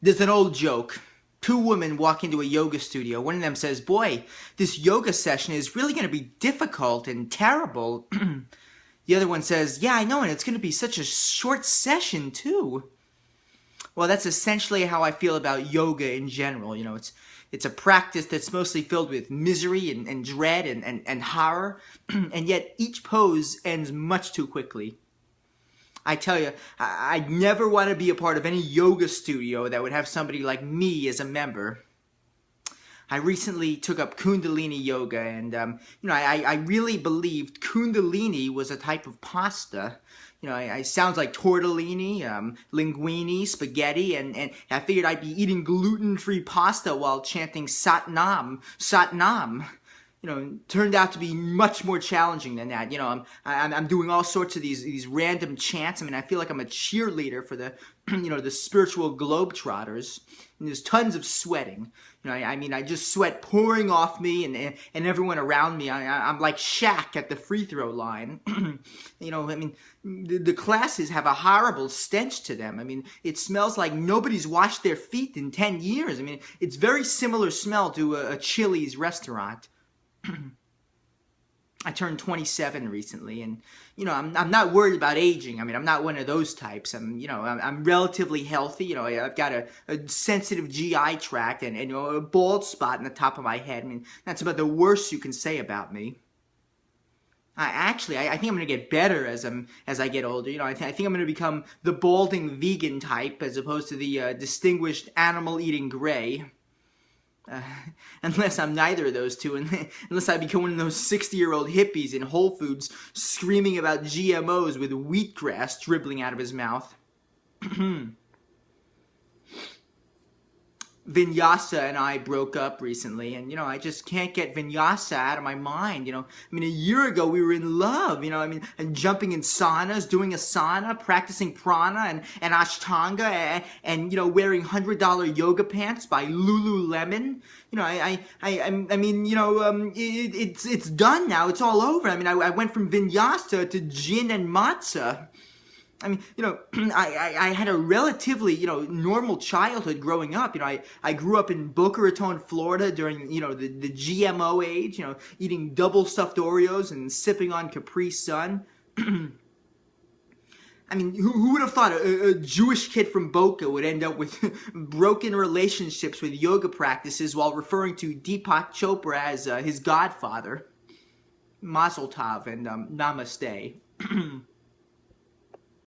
There's an old joke. Two women walk into a yoga studio. One of them says, "Boy, this yoga session is really going to be difficult and terrible." The other one says, "Yeah, I know, and it's going to be such a short session, too." Well, that's essentially how I feel about yoga in general. You know, it's a practice that's mostly filled with misery and dread and horror, and yet each pose ends much too quickly. I tell you, I'd never want to be a part of any yoga studio that would have somebody like me as a member. I recently took up Kundalini yoga, and I really believed Kundalini was a type of pasta. You know, it sounds like tortellini, linguine, spaghetti, and I figured I'd be eating gluten-free pasta while chanting Sat Nam, Sat Nam. You know, turned out to be much more challenging than that. You know, I'm doing all sorts of these random chants. I mean, I feel like I'm a cheerleader for the the spiritual globetrotters. And there's tons of sweating. You know, I mean, I just sweat pouring off me and everyone around me. I'm like Shaq at the free throw line. You know, I mean, the classes have a horrible stench to them. I mean, it smells like nobody's washed their feet in 10 years. I mean, it's very similar smell to a Chili's restaurant. I turned 27 recently, and I'm not worried about aging. I mean, I'm not one of those types. I'm relatively healthy. You know, I've got a sensitive GI tract and a bald spot in the top of my head. I mean, that's about the worst you can say about me. I think I'm going to get better as I get older. You know, I think I'm going to become the balding vegan type as opposed to the distinguished animal-eating gray. Unless I'm neither of those two, and unless I become one of those 60-year-old hippies in Whole Foods screaming about GMOs with wheatgrass dribbling out of his mouth. Vinyasa and I broke up recently, and I just can't get Vinyasa out of my mind. I mean, a year ago we were in love. And jumping in saunas, doing a sauna, practicing prana and ashtanga, and wearing $100 yoga pants by Lululemon. It's done now. It's all over. I mean, I went from Vinyasa to gin and matzah. I mean, I had a relatively, normal childhood growing up. I grew up in Boca Raton, Florida during, the GMO age, eating double stuffed Oreos and sipping on Capri Sun. I mean, who would have thought a Jewish kid from Boca would end up with broken relationships with yoga practices while referring to Deepak Chopra as his godfather? Mazel tov and namaste.